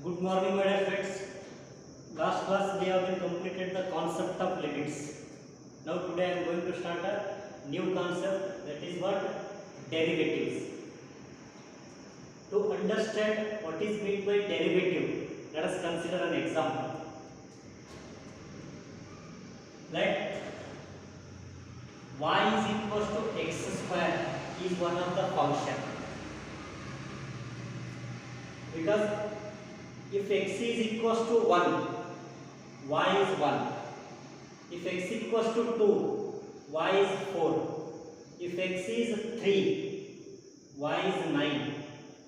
Good morning, my dear friends. Last class we have been completed the concept of limits. Now today I am going to start a new concept, that is what? Derivatives. To understand what is meant by derivative, let us consider an example. Let y is equals to x square is one of the function. Because if x is equals to 1, y is 1. If x equals to 2, y is 4. If x is 3, y is 9.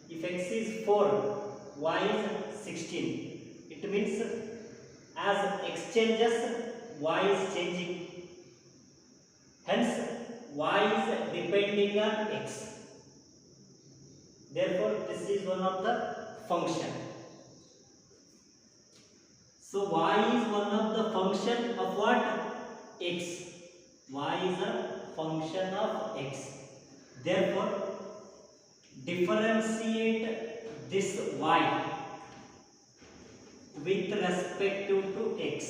If x is 4, y is 16. It means as x changes, y is changing. Hence, y is depending on x. Therefore, this is one of the function. So y is one of the function of what? X. Y is a function of x. Therefore, differentiate this y with respect to x.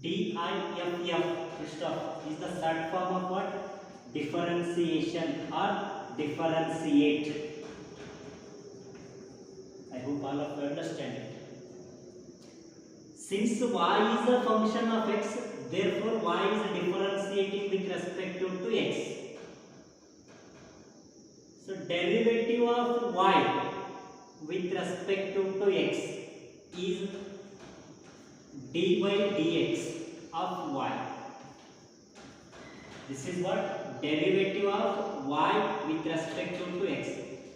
DIFF is the short form of what? Differentiation or differentiate. I hope all of you understand it. Since y is a function of x, therefore y is differentiating with respect to x. So derivative of y with respect to x is dy dx of y. This is what? Derivative of y with respect to x.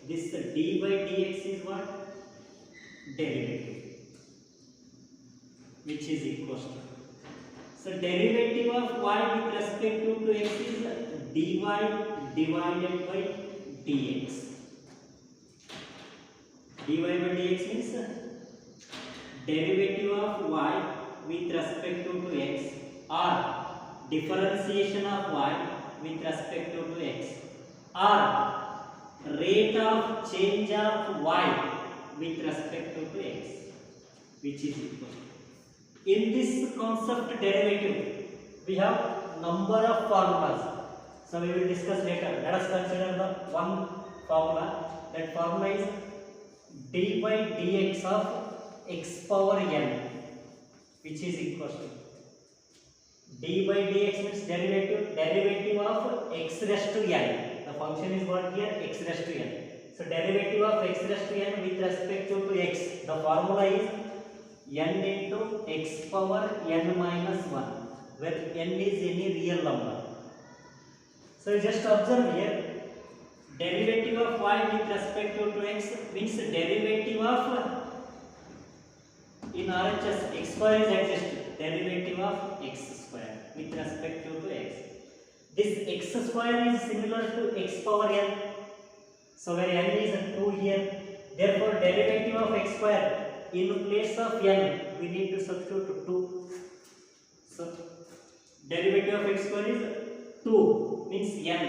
This dy dx is what? Derivative, which is equals to. So derivative of y with respect to x is dy divided by dx. Dy by dx means derivative of y with respect to x or differentiation of y with respect to x or rate of change of y with respect to x, which is equal to. In this concept derivative, we have number of formulas. So we will discuss later. Let us consider the one formula. That formula is d by dx of x power n, which is equal to d by dx means derivative of x raised to n. The function is what here? X raised to n. So derivative of x raised to n with respect to x. The formula is n into x power n minus 1, where n is any real number. So just observe here, derivative of y with respect to x means derivative of, in RHS, x square is exists, derivative of x square with respect to x. This x square is similar to x power n. So where n is 2 here, therefore derivative of x square, in place of n we need to substitute 2. So derivative of x square is 2 means n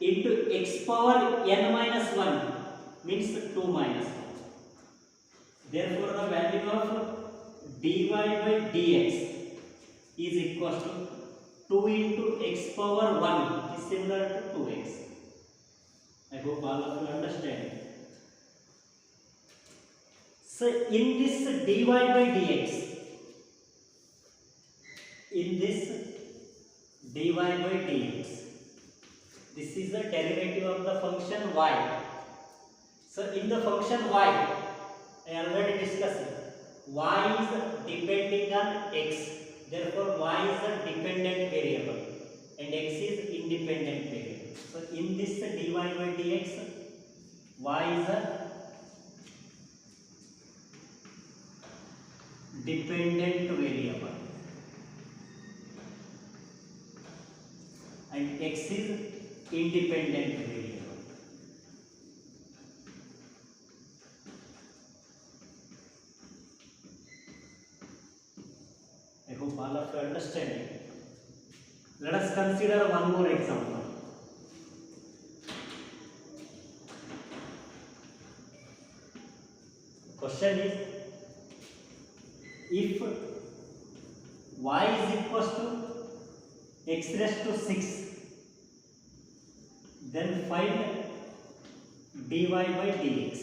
into x power n minus 1 means 2 minus 1. Therefore the value of dy by dx is equal to 2 into x power 1 is similar to 2x. I hope all of you understand. So in this dy by dx, this is the derivative of the function y. So in the function y, I already discussed it. Y is depending on x. Therefore y is a dependent variable and x is independent variable. So in this dy by dx, y is a dependent variable and x is independent variable. I hope all of you understand it. Let us consider one more example. Question is, if y is equals to x raised to 6, then find dy by dx.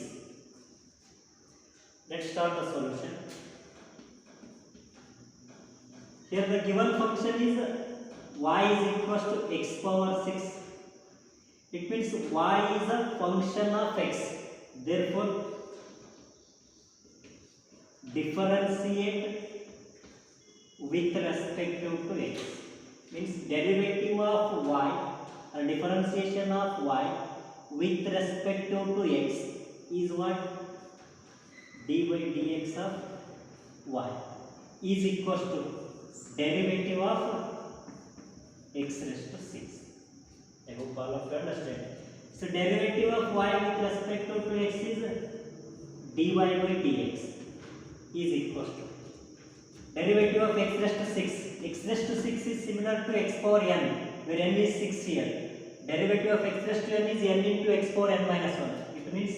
Let's start the solution. Here the given function is y is equals to x power 6. It means y is a function of x. Therefore, differentiate with respect to x. Means derivative of y or differentiation of y with respect to x is what? D by dx of y is equals to derivative of x raised to 6. I hope all of you understand. So derivative of y with respect to x is dy by dx is equals to derivative of x raised to 6. X raised to 6 is similar to x power n, where n is 6 here. Derivative of x raised to n is n into x power n minus 1. It means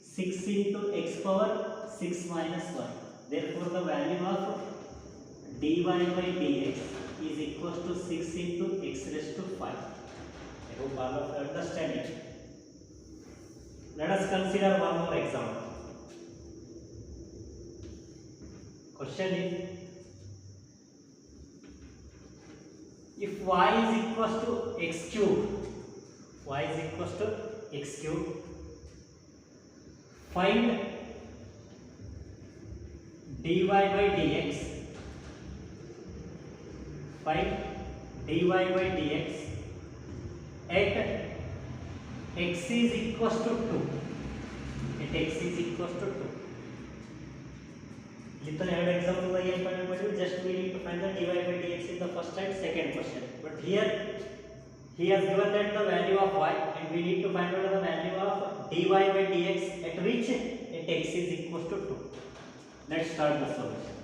6 into x power 6 minus 1. Therefore, the value of dy by dx is equals to 6 into x raised to 5. I hope all of you understand it. Let us consider one more example. Question is, if y is equals to x cube, y is equals to x cube, find dy by dx, find dy by dx at x is equals to 2, at x is equals to 2. Little had example just we need to find the dy by dx in the first and second question. But here he has given that the value of y, and we need to find out the value of dy by dx at which at x is equals to 2. Let's start the solution.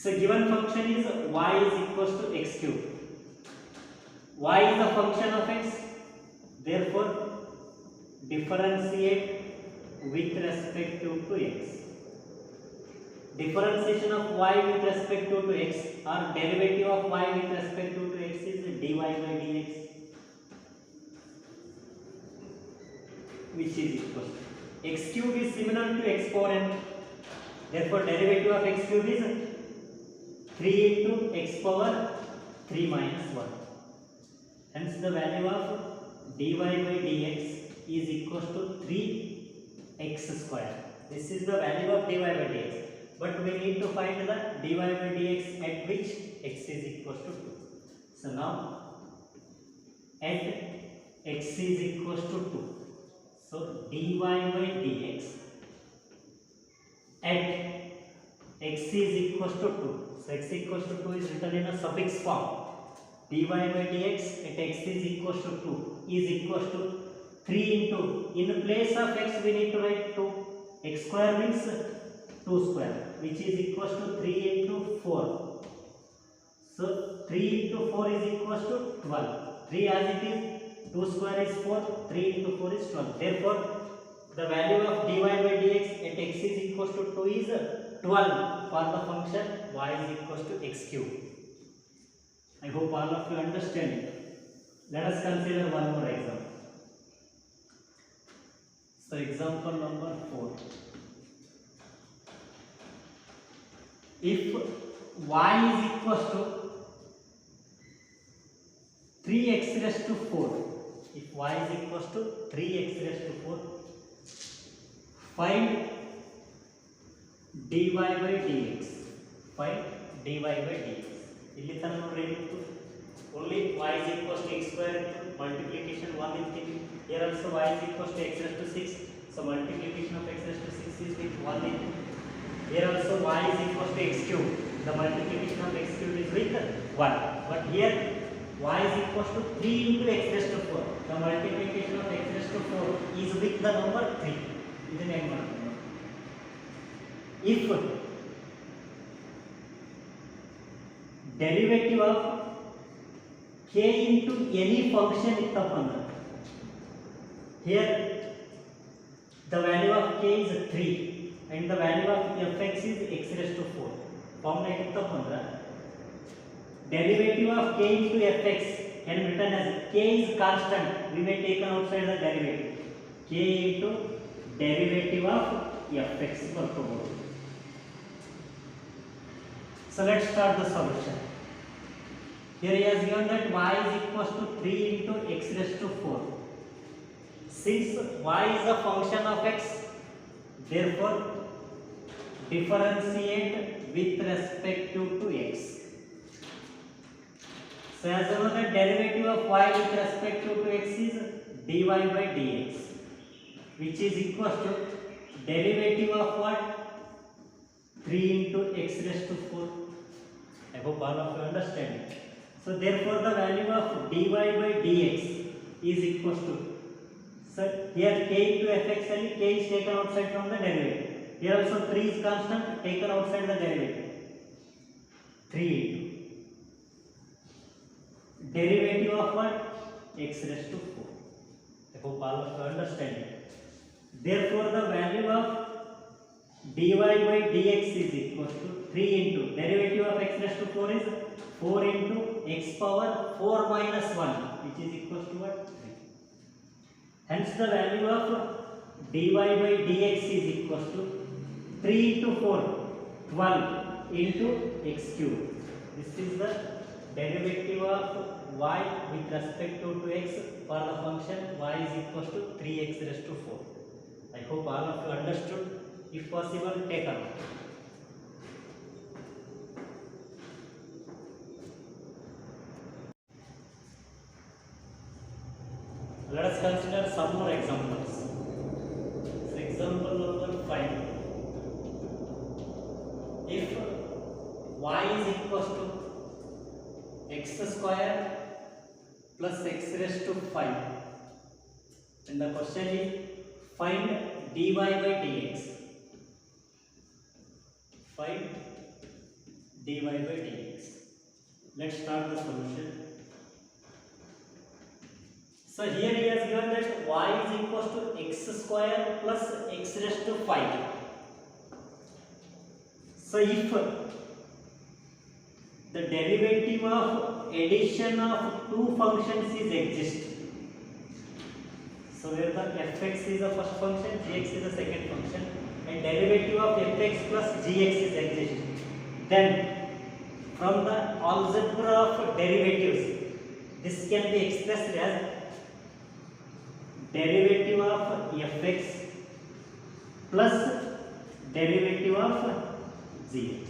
So given function is y is equals to x cube. Y is a function of x, therefore differentiate with respect to x. Differentiation of y with respect to x or derivative of y with respect to x is dy by dx, which is equal to x cube is similar to x power n. Therefore, derivative of x cube is 3 into x power 3 minus 1. Hence, the value of dy by dx is equal to 3x square. This is the value of dy by dx. But we need to find the dy by dx at which x is equal to 2. So now, at x is equal to 2. So dy by dx at x is equal to 2. So x equals to 2 is written in a suffix form. Dy by dx at x is equal to 2 is equal to 3 into, in place of x we need to write 2. X square means 2 square, which is equal to 3 into 4. So 3 into 4 is equal to 12. 3 as it is, 2 square is 4, 3 into 4 is 12. Therefore, the value of dy by dx at x is equal to 2 is 12 for the function y is equal to x cube. I hope all of you understand it. Let us consider one more example. So example number 4. If y is equal to 3x raised to 4, if y is equal to 3x raised to 4, find dy by dx. Find dy by dx. ಇಲ್ಲಿ ತನಕ ನೋಡ್ರಿ only y is equal to x square multiplication 1 is given. Here also y is equal to x raised to 6. So multiplication of x raised to 6 is with 1 in. Here also y is equal to x cube. The multiplication of x cube is with 1. But here y is equal to 3 into x raised to 4. The multiplication of x raised to 4 is with the number 3. ಇದನ್ನ ಏನು ಮಾಡ್ತೀವಿ? If derivative of k into any function ಇತ್ತಪ್ಪ ಅಂದ್ರೆ, here the value of k is 3. and the value of fx is x raised to 4. Form like derivative of k into fx can be written as k is constant. We may take outside the derivative. K into derivative of fx ಬರ್ಕೋಬಹುದು. So let's start the solution. Here he has given that y is equals to 3 into x raised to 4. Since y is a function of x, therefore differentiate with respect to x. So as you know, the derivative of y with respect to x is dy by dx, which is equals to derivative of what? 3 into x raised to 4. I hope all of you understand it. So therefore the value of dy by dx is equals to, so here k into fx and k is taken outside from the derivative. Here also 3 is constant, taken outside the derivative. 3 into derivative of what? X raised to 4. I hope all of you understand it. Therefore the value of dy by dx is equal to 3 into derivative of x raised to 4 is 4 into x power 4 minus 1, which is equal to what? 3. Hence the value of dy by dx is equal to 3 into 4, 12 into x cube. This is the derivative of y with respect to x for the function y is equal to 3x raised to 4. I hope all of you understood. If possible, take a note. Let us consider some more examples. So example number 5. If y is equal to x square plus x raised to 5, and the question is find dy by dx. Find dy by dx. Let's start the solution. So here he has given that y is equal to x square plus x raised to 5. So if the derivative of addition of two functions is exist, so where the fx is the first function, gx is the second function, and derivative of fx plus gx is exist, then from the algebra of derivatives, this can be expressed as derivative of fx plus derivative of gx.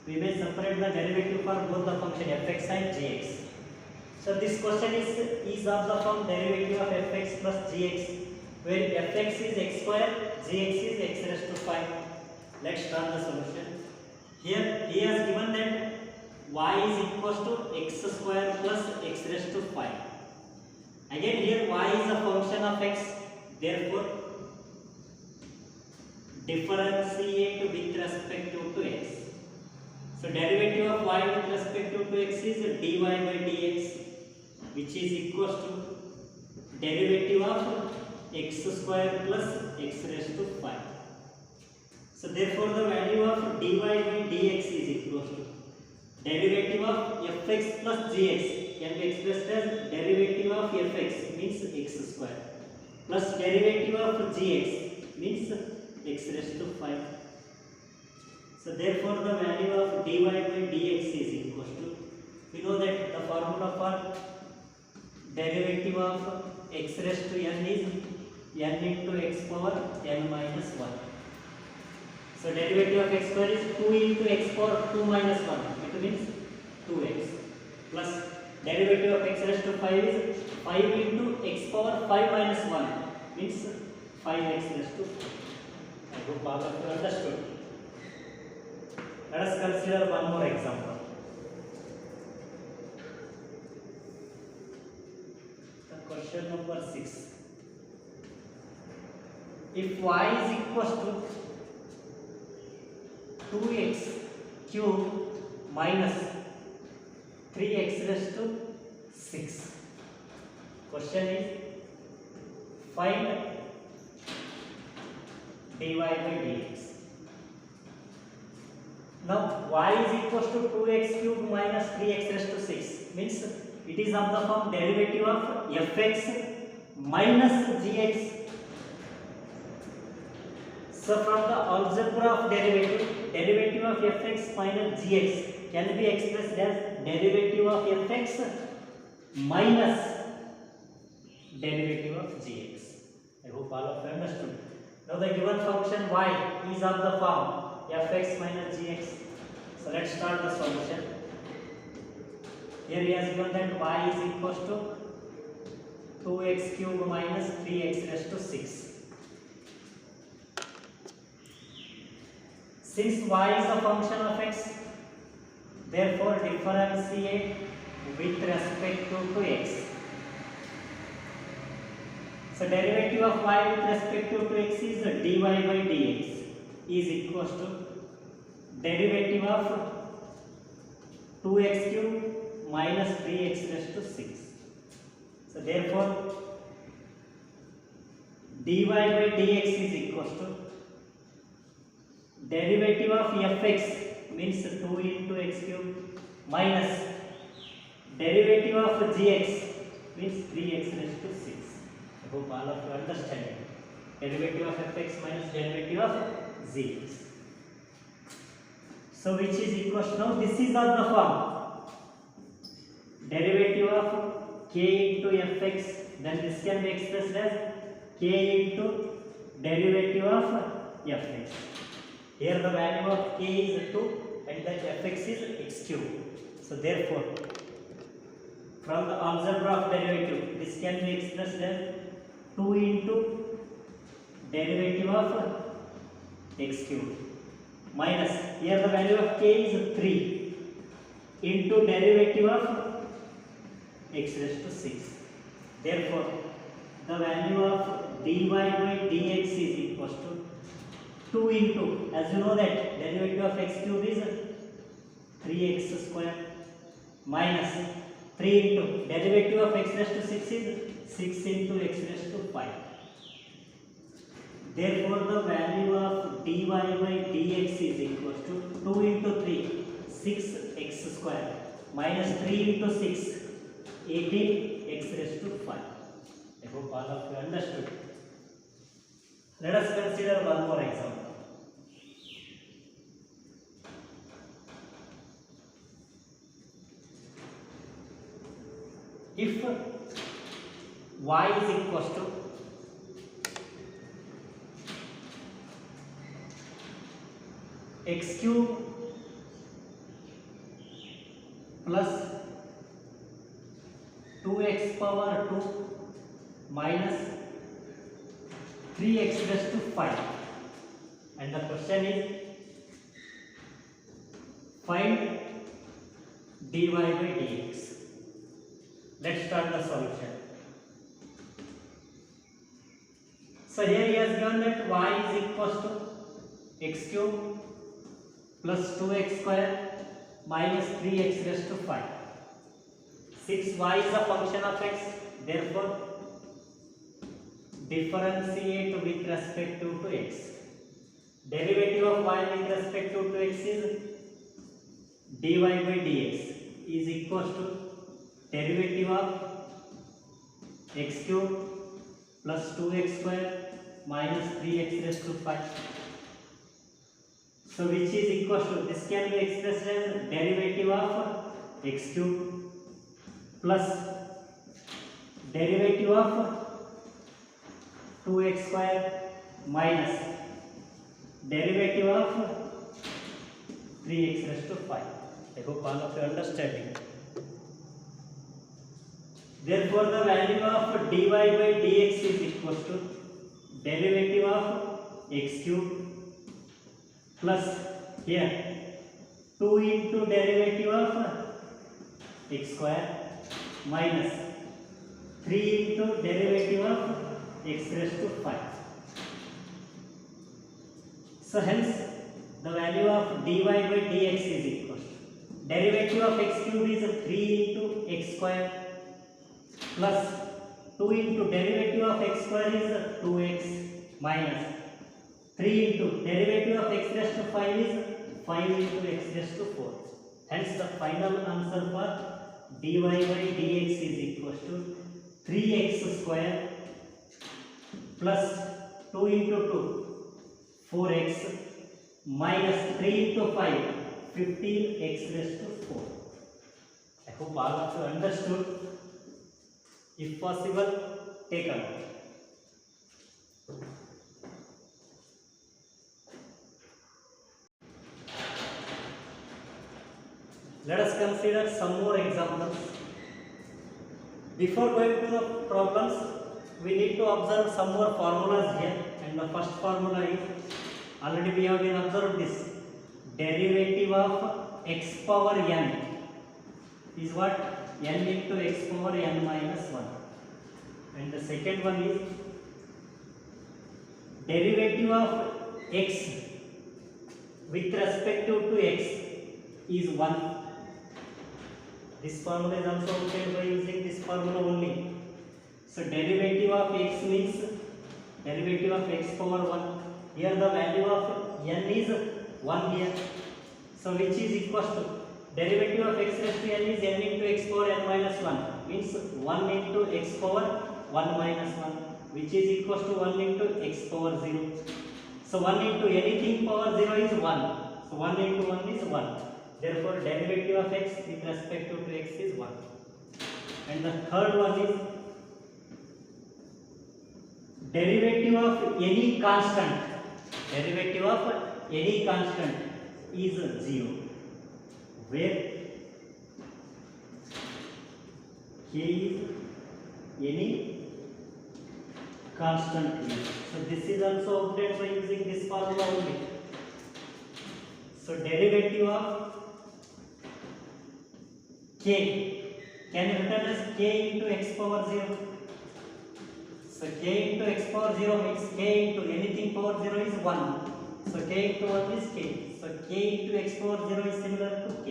We may separate the derivative for both the function fx and gx. So this question is of the form derivative of fx plus gx, where fx is x square, gx is x raised to 5. Let's start the solution. Here he has given that y is equal to x square plus x raised to 5. Again here y is a function of x, therefore differentiate with respect to x. So derivative of y with respect to x is dy by dx, which is equal to derivative of x square plus x raised to 5. So therefore the value of dy by dx is equal to derivative of fx plus gx can be expressed as derivative of fx means x square plus derivative of gx means x raised to 5. So therefore the value of dy by dx is equal to, we know that the formula for derivative of x raised to n is n into x power n minus 1. So derivative of x square is 2 into x power 2 minus 1, it means 2x, plus derivative of x raised to 5 is 5 into x power 5 minus 1, means 5x raised to 4. I hope all of you understood. Let us consider one more example. The question number 6. If y is equal to 2x cube minus 3x raised to 6. Question is find dy by dx. Now y is equals to 2x cube minus 3x raised to 6 means it is of the form derivative of fx minus gx. So from the algebra of derivative of fx minus gx can be expressed as derivative of fx minus derivative of gx. I hope all of you understood. Now the given function y is of the form fx minus gx. So let's start the solution. Here he has given that y is equals to 2x cube minus 3x raised to 6. Since y is a function of x, therefore differentiate with respect to x. So derivative of y with respect to x is dy by dx is equals to derivative of 2x cube minus 3x raised to 6. So therefore dy by dx is equals to derivative of fx means 2 into x cube minus derivative of gx means 3x raised to 6. I hope all of you understand it. Derivative of fx minus derivative of gx. So which is equals to, now this is of the form derivative of k into fx, then this can be expressed as k into derivative of fx. Here the value of k is 2 and that fx is x cube. So therefore from the algebra of derivative this can be expressed as 2 into derivative of x cube minus, here the value of k is 3 into derivative of x raised to 6. Therefore the value of dy by dx is equals to 2 into, as you know that derivative of x cube is 3x square minus 3 into derivative of x raised to 6 is 6 into x raised to 5. Therefore the value of dy by dx is equals to 2 into 3 6x square minus 3 into 6 18x raised to 5. I hope all of you understood. Let us consider one more example. If y is equals to x cube plus 2x power 2 minus 3x raised to 5, and the question is find dy by dx. Let's start the solution. So here he has given that y is equals to x cube plus 2x square minus 3x raised to 5. Since y is a function of x, therefore differentiate with respect to x. Derivative of y with respect to x is dy by dx is equals to derivative of x cube plus 2x square minus 3x raised to 5. So which is equals to, this can be expressed as derivative of x cube plus derivative of 2x square minus derivative of 3x raised to 5. I hope all of you understand it. Therefore the value of dy by dx is equals to derivative of x cube plus here 2 into derivative of x square minus 3 into derivative of x raised to 5. So hence the value of dy by dx is equal to derivative of x cube is 3 into x square plus 2 into derivative of x square is 2x minus 3 into derivative of x raised to 5 is 5 into x raised to 4. Hence the final answer for dy by dx is equal to 3x square plus 2 into 2 4x minus 3 into 5 15x raised to 4. I hope all of you understood. If possible, take a note. Let us consider some more examples. Before going to the problems, we need to observe some more formulas here. And the first formula is, already we have been observed this, derivative of x power n is what? N into x power n minus 1. And the second one is derivative of x with respect to x is 1. This formula is also obtained by using this formula only. So derivative of x means derivative of x power 1. Here the value of n is 1 here. So which is equal to derivative of x raised to n is n into x power n minus 1, means 1 into x power 1 minus 1, which is equal to 1 into x power 0. So 1 into anything power 0 is 1. So 1 into 1 is 1. Therefore derivative of x with respect to x is 1. And the third one is derivative of any constant. Derivative of any constant is 0. Where k is any constant here. So this is also obtained by using this formula only. So derivative of k can be written as k into x power 0. So k into x power 0 means k into anything power 0 is 1. So k into 1 is k. So k into x power 0 is similar to k.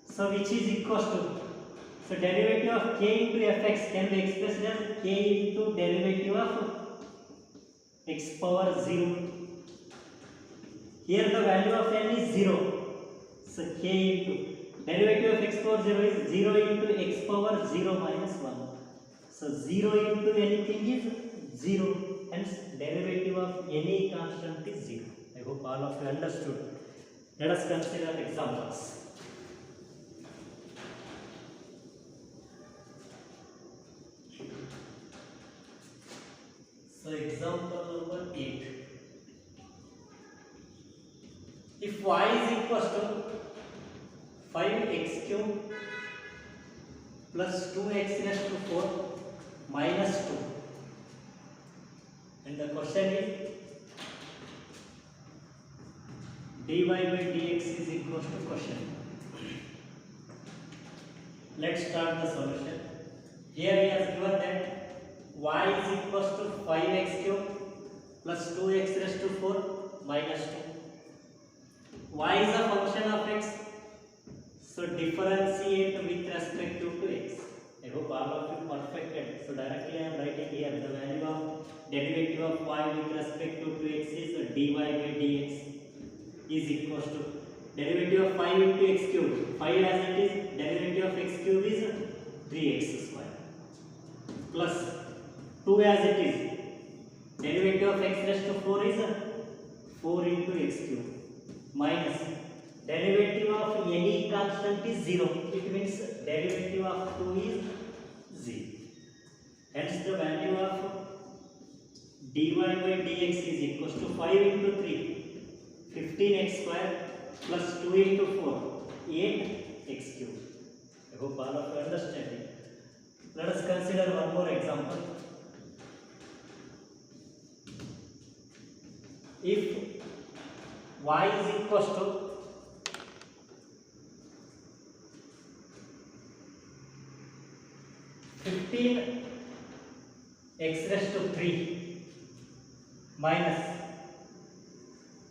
So which is equal to, so derivative of k into fx can be expressed as k into derivative of x power 0. Here the value of n is 0. So k into derivative of x power 0 is 0 into x power 0 minus 1. So 0 into anything is 0. Hence derivative of any constant is 0. I hope all of you understood. Let us consider examples. So example number 8. If y is equal to 5x cube plus 2x raised to 4 minus 2, and the question is dy by dx is equal to question. Let's start the solution. Here he has given that y is equal to 5x cube plus 2x raised to 4 minus 2. Y is a function of x. So differentiate with respect to x. I hope all of you perfected. So directly I am writing here the value of derivative of y with respect to x is dy by dx is equal to derivative of 5 into x cube. 5 as it is, derivative of x cube is 3x square plus 2 as it is, derivative of x raised to 4 is 4 into x cube minus derivative of any constant is 0. It means derivative of 2 is 0. Hence the value of dy by dx is equal to 5 into 3, 15x square plus 2 into 4, 8x cube. I hope all of you understand it. Let us consider one more example. If y is equal to 15x raised to 3 minus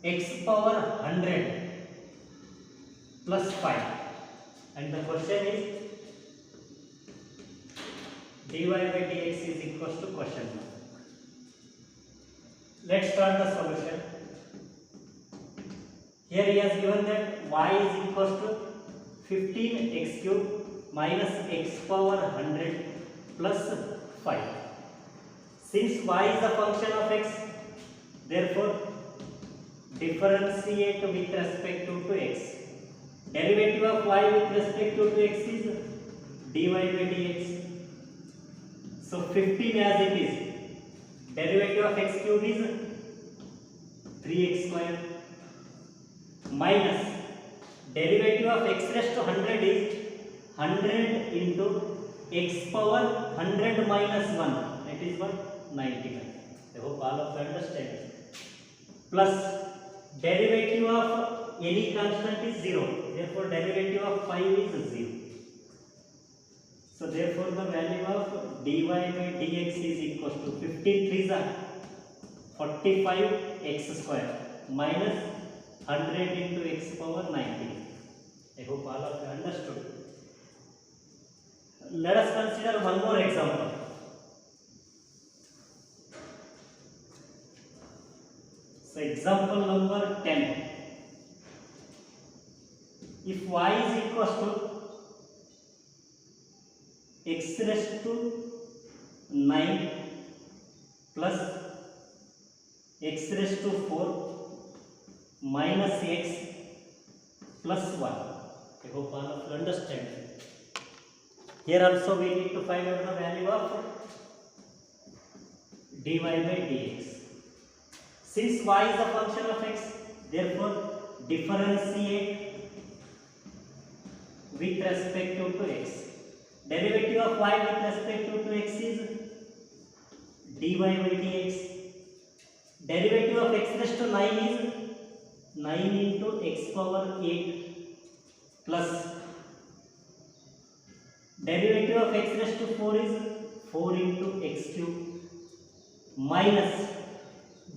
x power 100 plus 5, and the question is dy by dx is equal to question mark. Let's start the solution. Here he has given that y is equals to 15x cube minus x power 100 plus 5. Since y is a function of x, therefore differentiate with respect to x. Derivative of y with respect to x is dy by dx. So 15 as it is. Derivative of x cube is 3x square minus derivative of x raised to 100 is 100 into x power 100 minus 1, that is what? 99. I hope all of you understand. Plus derivative of any constant is 0, therefore derivative of 5 is 0. So therefore the value of dy by dx is equal to 15 3s are 45x square minus 100 into x power 19. I hope all of you understood. Let us consider one more example. So example number 10. If y is equal to x raised to 9 plus x raised to 4 minus x plus 1. I hope all of you understand. Here also we need to find out the value of dy by dx. Since y is a function of x, therefore differentiate with respect to x. Derivative of y with respect to x is dy by dx. Derivative of x raised to 9 is 9 into x power 8 plus derivative of x raised to 4 is 4 into x cube minus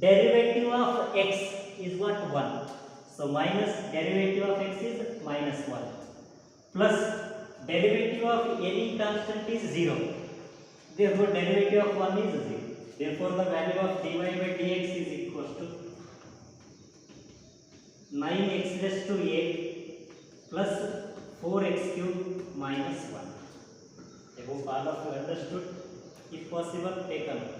derivative of x is what? 1. So minus derivative of x is minus 1 plus derivative of any constant is 0. Therefore derivative of 1 is 0. Therefore the value of dy by dx is equal to 9x raised to 8 plus 4x cube minus 1. I hope all of you understood. If possible, take a note.